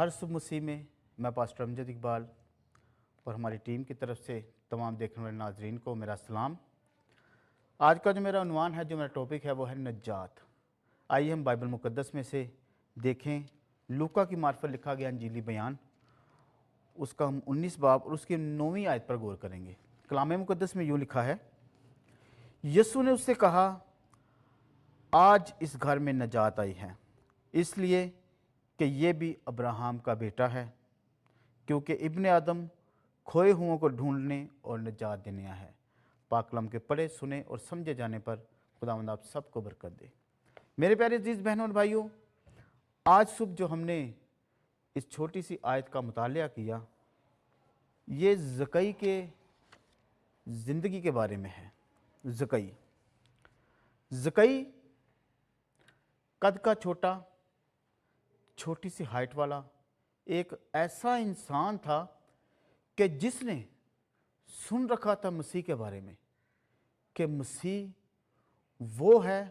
हर सुबह मसीह में मैं पास्टर अमजद इकबाल और हमारी टीम की तरफ से तमाम देखने वाले नाजरीन को मेरा सलाम। आज का जो मेरा उन्वान है, जो मेरा टॉपिक है, वो है नजात। आइए हम बाइबल मुकद्दस में से देखें लूका की मार्फत लिखा गया अंजीली बयान, उसका हम 19 बाब और उसकी 9वीं आयत पर गौर करेंगे। कलाम मुकद्दस में यूँ लिखा है, यीशु ने उससे कहा, आज इस घर में नजात आई है, इसलिए कि ये भी अब्राहम का बेटा है, क्योंकि इब्ने आदम खोए हुओं को ढूंढने और नजात देने आया है। पाक कलाम के पढ़े, सुने और समझे जाने पर खुदावंद आप सबको बरकत दे। मेरे प्यारे अजीज बहनों और भाइयों, आज सुबह जो हमने इस छोटी सी आयत का मुतालिया किया, ये ज़कई के ज़िंदगी के बारे में है। ज़कई कद का छोटा, छोटी सी हाइट वाला एक ऐसा इंसान था कि जिसने सुन रखा था मसीह के बारे में कि मसीह वो है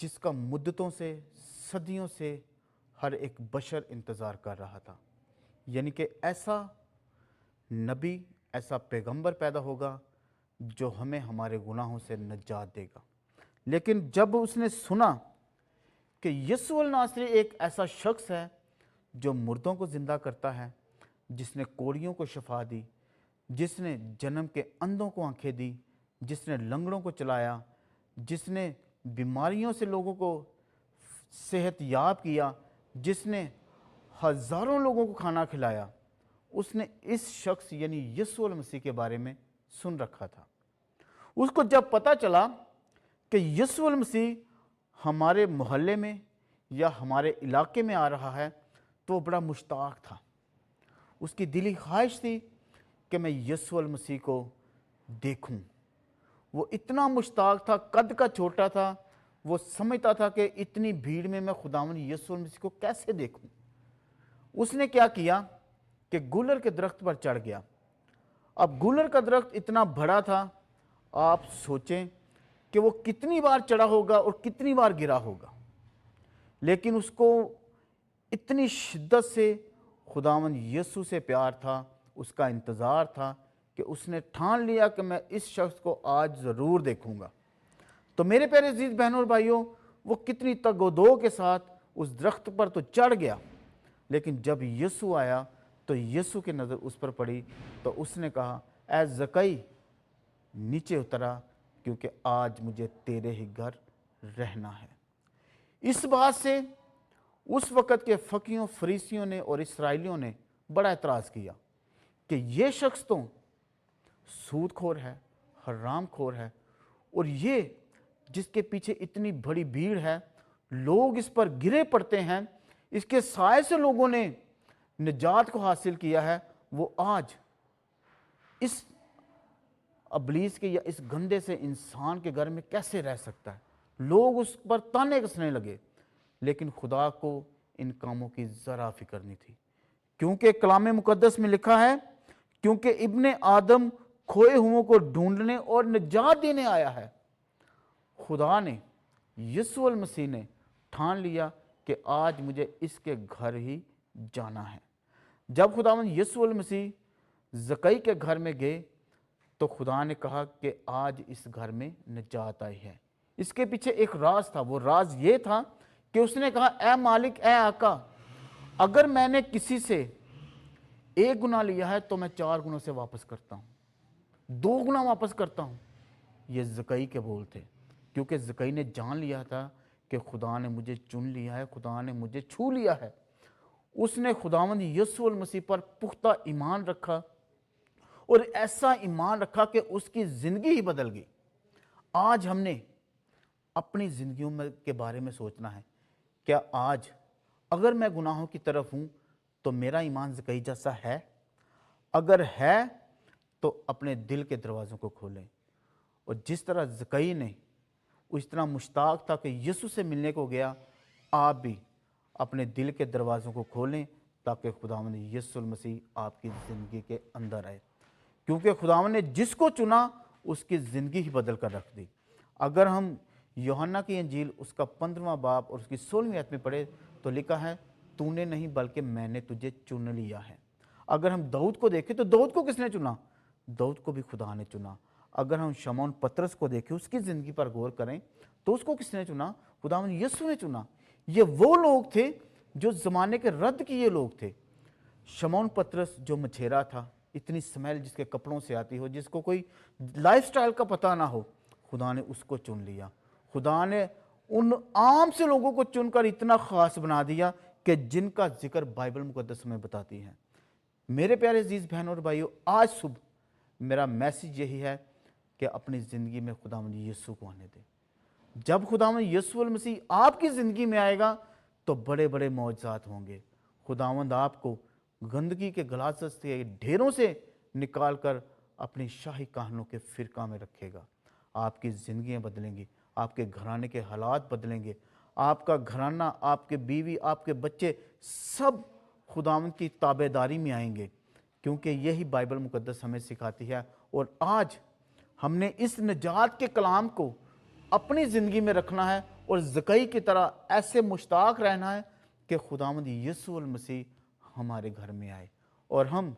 जिसका मुद्दतों से, सदियों से हर एक बशर इंतज़ार कर रहा था। यानी कि ऐसा नबी, ऐसा पैगंबर पैदा होगा जो हमें हमारे गुनाहों से नजात देगा। लेकिन जब उसने सुना कि यीशु अल नासरी एक ऐसा शख्स है जो मुर्दों को ज़िंदा करता है, जिसने कोढ़ियों को शफा दी, जिसने जन्म के अंधों को आंखें दी, जिसने लंगड़ों को चलाया, जिसने बीमारियों से लोगों को सेहत याब किया, जिसने हज़ारों लोगों को खाना खिलाया, उसने इस शख्स यानी यीशु अल मसीह के बारे में सुन रखा था। उसको जब पता चला कि यीशु अल मसीह हमारे मोहल्ले में या हमारे इलाके में आ रहा है, तो वो बड़ा मुश्ताक था। उसकी दिली ख्वाहिश थी कि मैं यीशु अल मसीह को देखूं। वो इतना मुश्ताक था, कद का छोटा था, वो समझता था कि इतनी भीड़ में मैं खुदावंद यीशु अल मसीह को कैसे देखूं। उसने क्या किया कि गुलर के दरख्त पर चढ़ गया। अब गुलर का दरख्त इतना बड़ा था, आप सोचें कि वो कितनी बार चढ़ा होगा और कितनी बार गिरा होगा, लेकिन उसको इतनी शिद्दत से खुदावंद यीशु से प्यार था, उसका इंतज़ार था कि उसने ठान लिया कि मैं इस शख्स को आज ज़रूर देखूंगा। तो मेरे प्यारे अजीज बहनों और भाइयों, वो कितनी तगोदो के साथ उस दरख्त पर तो चढ़ गया, लेकिन जब यीशु आया तो यीशु की नज़र उस पर पड़ी तो उसने कहा, ऐ ज़कई नीचे उतरा, क्योंकि आज मुझे तेरे ही घर रहना है। इस बात से उस वक़्त के फ़कीयों, फरीसियों ने और इसराइलियों ने बड़ा एतराज़ किया कि ये शख्स तो सूदखोर है, हरामखोर है, और ये जिसके पीछे इतनी बड़ी भीड़ है, लोग इस पर गिरे पड़ते हैं, इसके साए से लोगों ने निजात को हासिल किया है, वो आज इस अबलीस के या इस गंदे से इंसान के घर में कैसे रह सकता है। लोग उस पर ताने कसने लगे, लेकिन खुदा को इन कामों की ज़रा फिक्र नहीं थी, क्योंकि कलाम मुकद्दस में लिखा है, क्योंकि इब्ने आदम खोए हुओं को ढूंढने और निजात देने आया है। खुदा ने, यीशु अल मसीह ने ठान लिया कि आज मुझे इसके घर ही जाना है। जब खुदावंद यीशु अल मसीह ज़कई के घर में गए तो खुदा ने कहा कि आज इस घर में निजात आई है। इसके पीछे एक राज था। वो राज ये था कि उसने कहा, ए मालिक, ए आका, अगर मैंने किसी से एक गुना लिया है तो मैं 4 गुनों से वापस करता हूँ, 2 गुना वापस करता हूँ। ये ज़कई के बोल थे, क्योंकि ज़कई ने जान लिया था कि खुदा ने मुझे चुन लिया है, खुदा ने मुझे छू लिया है। उसने खुदावंद यीशु अल मसीह पर पुख्ता ईमान रखा, और ऐसा ईमान रखा कि उसकी ज़िंदगी ही बदल गई। आज हमने अपनी ज़िंदगियों में के बारे में सोचना है, क्या आज अगर मैं गुनाहों की तरफ हूँ तो मेरा ईमान ज़कई जैसा है? अगर है तो अपने दिल के दरवाज़ों को खोलें, और जिस तरह ज़कई ने उस तरह मुश्ताक था कि यीशु से मिलने को गया, आप भी अपने दिल के दरवाज़ों को खोलें ताकि खुदावंद यीशु मसीह आपकी ज़िंदगी के अंदर आए, क्योंकि खुदावंद ने जिसको चुना उसकी ज़िंदगी ही बदल कर रख दी। अगर हम यूहन्ना की इंजील उसका 15वां बाब और उसकी 16वीं आयत में पढ़े तो लिखा है, तूने नहीं बल्कि मैंने तुझे चुन लिया है। अगर हम दाऊद को देखें तो दाऊद को किसने चुना? दाऊद को भी खुदा ने चुना। अगर हम शमौन पतरस को देखें, उसकी ज़िंदगी पर गौर करें तो उसको किसने चुना? खुदावंद यीशु ने चुना। ये वो लोग थे जो ज़माने के रद्द किए लोग थे। शमौन पतरस जो मछेरा था, इतनी स्मेल जिसके कपड़ों से आती हो, जिसको कोई लाइफस्टाइल का पता ना हो, खुदा ने उसको चुन लिया। खुदा ने उन आम से लोगों को चुनकर इतना ख़ास बना दिया कि जिनका जिक्र बाइबल मुकद्दस में बताती है। मेरे प्यारे अजीज़ बहनों और भाइयों, आज सुबह मेरा मैसेज यही है कि अपनी ज़िंदगी में खुदावंद यीशु को आने दें। जब खुदावंद यीशु मसीह आपकी ज़िंदगी में आएगा तो बड़े बड़े मौजज़ात होंगे। खुदावंद आपको गंदगी के गलासत से, ढेरों से निकाल कर अपनी शाही काहनों के फिरका में रखेगा। आपकी ज़िंदगियाँ बदलेंगी, आपके घराने के हालात बदलेंगे। आपका घराना, आपके बीवी, आपके बच्चे सब खुदावंद की ताबेदारी में आएंगे, क्योंकि यही बाइबल मुकद्दस हमें सिखाती है। और आज हमने इस निजात के कलाम को अपनी ज़िंदगी में रखना है और ज़कई की तरह ऐसे मुश्ताक रहना है कि खुदावंद यीशु मसीह हमारे घर में आए और हम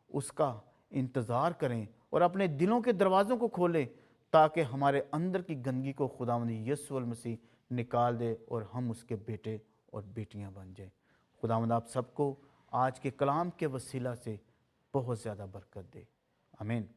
उसका इंतज़ार करें और अपने दिलों के दरवाज़ों को खोलें, ताकि हमारे अंदर की गंदगी को खुदावंद यीशु मसीह निकाल दे और हम उसके बेटे और बेटियां बन जाएं। खुदावंद आप सबको आज के कलाम के वसीला से बहुत ज़्यादा बरकत दे। आमीन।